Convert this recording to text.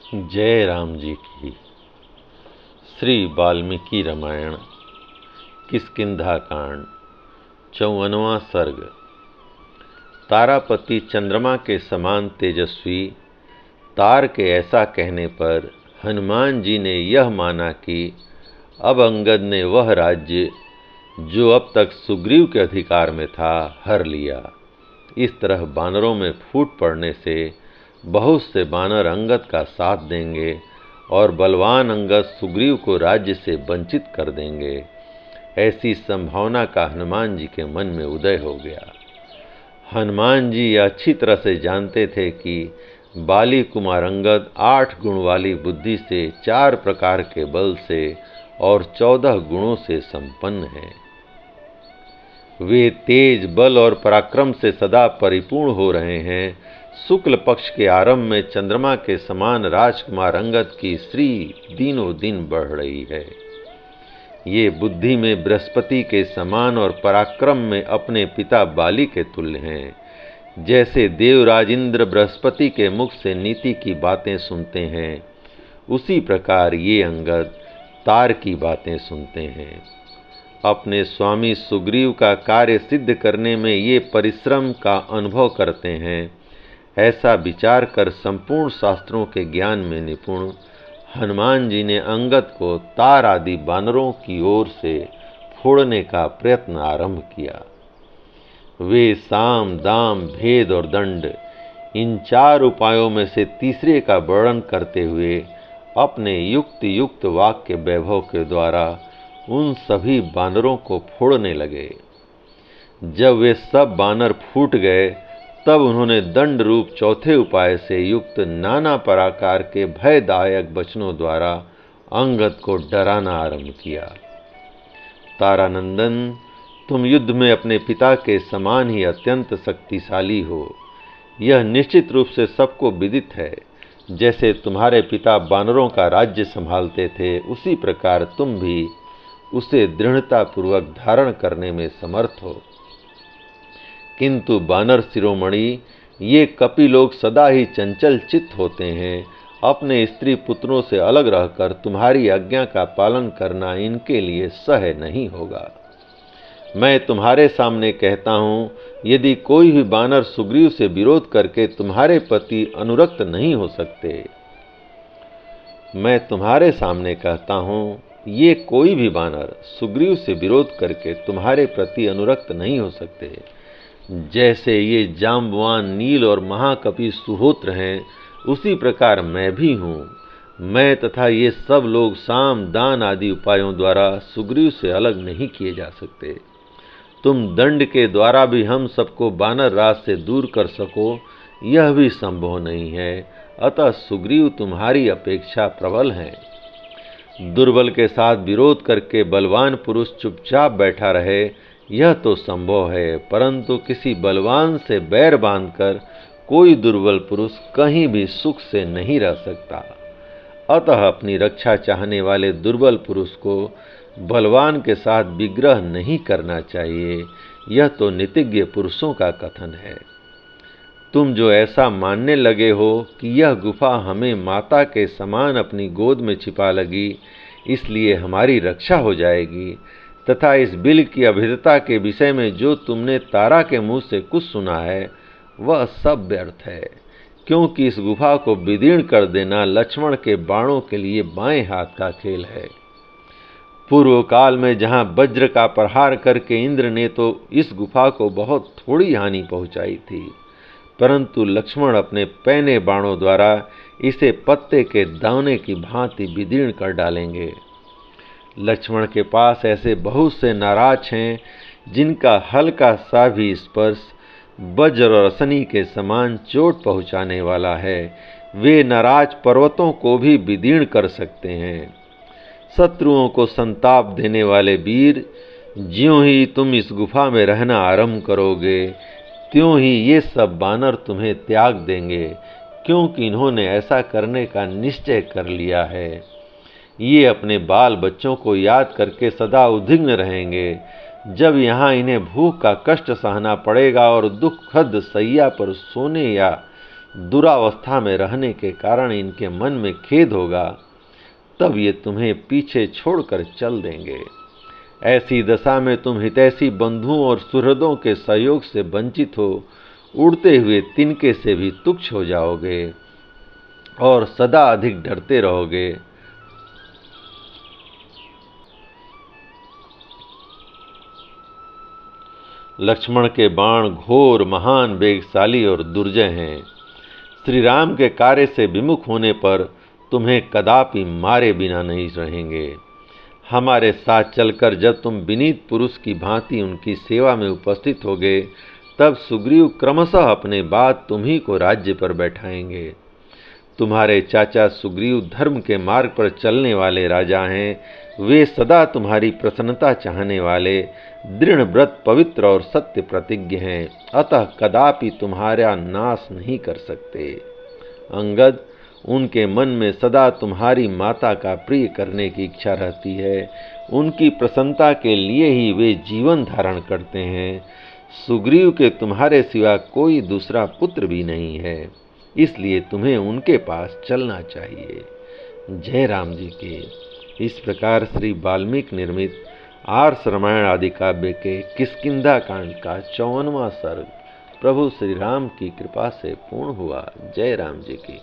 जय राम जी की। श्री वाल्मीकि रामायण किष्किंधा कांड 54वां सर्ग। तारापति चंद्रमा के समान तेजस्वी तार के ऐसा कहने पर हनुमान जी ने यह माना कि अब अंगद ने वह राज्य जो अब तक सुग्रीव के अधिकार में था हर लिया। इस तरह बानरों में फूट पड़ने से बहुत से बानर अंगद का साथ देंगे और बलवान अंगद सुग्रीव को राज्य से वंचित कर देंगे। ऐसी संभावना का हनुमान जी के मन में उदय हो गया। हनुमान जी अच्छी तरह से जानते थे कि बाली कुमार अंगद 8 गुण वाली बुद्धि से 4 प्रकार के बल से और 14 गुणों से संपन्न हैं। वे तेज बल और पराक्रम से सदा परिपूर्ण हो रहे हैं। शुक्ल पक्ष के आरंभ में चंद्रमा के समान राजकुमार अंगद की श्री दिनों दिन बढ़ रही है। ये बुद्धि में बृहस्पति के समान और पराक्रम में अपने पिता बाली के तुल्य हैं। जैसे देवराज इंद्र बृहस्पति के मुख से नीति की बातें सुनते हैं, उसी प्रकार ये अंगद तार की बातें सुनते हैं। अपने स्वामी सुग्रीव का कार्य सिद्ध करने में ये परिश्रम का अनुभव करते हैं। ऐसा विचार कर संपूर्ण शास्त्रों के ज्ञान में निपुण हनुमान जी ने अंगद को तार आदि बानरों की ओर से फोड़ने का प्रयत्न आरंभ किया। वे साम दाम भेद और दंड इन 4 उपायों में से तीसरे का वर्णन करते हुए अपने युक्त वाक्य वैभव के द्वारा उन सभी बानरों को फोड़ने लगे। जब वे सब बानर फूट गए तब उन्होंने दंड रूप चौथे उपाय से युक्त नाना प्रकार के भयदायक वचनों द्वारा अंगद को डराना आरंभ किया। तारानंदन, तुम युद्ध में अपने पिता के समान ही अत्यंत शक्तिशाली हो, यह निश्चित रूप से सबको विदित है। जैसे तुम्हारे पिता बानरों का राज्य संभालते थे, उसी प्रकार तुम भी उसे दृढ़तापूर्वक धारण करने में समर्थ हो। किंतु बानर शिरोमणि, ये कपि लोग सदा ही चंचल चित्त होते हैं। अपने स्त्री पुत्रों से अलग रहकर तुम्हारी आज्ञा का पालन करना इनके लिए सह नहीं होगा। मैं तुम्हारे सामने कहता हूँ, यदि कोई भी बानर सुग्रीव से विरोध करके तुम्हारे प्रति अनुरक्त नहीं हो सकते, मैं तुम्हारे सामने कहता हूँ, ये कोई भी बानर सुग्रीव से विरोध करके तुम्हारे प्रति अनुरक्त नहीं हो सकते। जैसे ये जाम्बवान नील और महाकपि सुहोत्र हैं, उसी प्रकार मैं भी हूँ। मैं तथा ये सब लोग साम दान आदि उपायों द्वारा सुग्रीव से अलग नहीं किए जा सकते। तुम दंड के द्वारा भी हम सबको बानर राज से दूर कर सको, यह भी संभव नहीं है। अतः सुग्रीव तुम्हारी अपेक्षा प्रबल हैं। दुर्बल के साथ विरोध करके बलवान पुरुष चुपचाप बैठा रहे, यह तो संभव है, परंतु किसी बलवान से बैर बांधकर कोई दुर्बल पुरुष कहीं भी सुख से नहीं रह सकता। अतः अपनी रक्षा चाहने वाले दुर्बल पुरुष को बलवान के साथ विग्रह नहीं करना चाहिए। यह तो नीतिज्ञ पुरुषों का कथन है। तुम जो ऐसा मानने लगे हो कि यह गुफा हमें माता के समान अपनी गोद में छिपा लगी, इसलिए हमारी रक्षा हो जाएगी, तथा इस बिल की अभेदता के विषय में जो तुमने तारा के मुंह से कुछ सुना है, वह सब व्यर्थ है, क्योंकि इस गुफा को विदीर्ण कर देना लक्ष्मण के बाणों के लिए बाएं हाथ का खेल है। पूर्व काल में जहाँ वज्र का प्रहार करके इंद्र ने तो इस गुफा को बहुत थोड़ी हानि पहुंचाई थी, परंतु लक्ष्मण अपने पैने बाणों द्वारा इसे पत्ते के दाने की भांति विदीर्ण कर डालेंगे। लक्ष्मण के पास ऐसे बहुत से नाराज हैं जिनका हल्का सा भी स्पर्श वज्र और अशनि के समान चोट पहुंचाने वाला है। वे नाराज पर्वतों को भी विदीर्ण कर सकते हैं। शत्रुओं को संताप देने वाले वीर, ज्यों ही तुम इस गुफा में रहना आरंभ करोगे, त्यों ही ये सब बानर तुम्हें त्याग देंगे, क्योंकि इन्होंने ऐसा करने का निश्चय कर लिया है। ये अपने बाल बच्चों को याद करके सदा उद्विग्न रहेंगे। जब यहाँ इन्हें भूख का कष्ट सहना पड़ेगा और दुखद सैया पर सोने या दुरावस्था में रहने के कारण इनके मन में खेद होगा, तब ये तुम्हें पीछे छोड़कर चल देंगे। ऐसी दशा में तुम हितैषी बंधुओं और सुहृदों के सहयोग से वंचित हो उड़ते हुए तिनके से भी तुच्छ हो जाओगे और सदा अधिक डरते रहोगे। लक्ष्मण के बाण घोर, महान, वेगशाली और दुर्जय हैं। श्री राम के कार्य से विमुख होने पर तुम्हें कदापि मारे बिना नहीं रहेंगे। हमारे साथ चलकर जब तुम विनीत पुरुष की भांति उनकी सेवा में उपस्थित होगे, तब सुग्रीव क्रमशः अपने बाद तुम्ही को राज्य पर बैठाएंगे। तुम्हारे चाचा सुग्रीव धर्म के मार्ग पर चलने वाले राजा हैं। वे सदा तुम्हारी प्रसन्नता चाहने वाले, दृढ़ व्रत, पवित्र और सत्य प्रतिज्ञ हैं, अतः कदापि तुम्हारा नाश नहीं कर सकते। अंगद, उनके मन में सदा तुम्हारी माता का प्रिय करने की इच्छा रहती है। उनकी प्रसन्नता के लिए ही वे जीवन धारण करते हैं। सुग्रीव के तुम्हारे सिवा कोई दूसरा पुत्र भी नहीं है, इसलिए तुम्हें उनके पास चलना चाहिए। जय राम जी की। इस प्रकार श्री वाल्मीकि निर्मित आर्ष रामायण आदि काव्य के किष्किंधा कांड का 54वां सर्ग प्रभु श्री राम की कृपा से पूर्ण हुआ। जय राम जी की।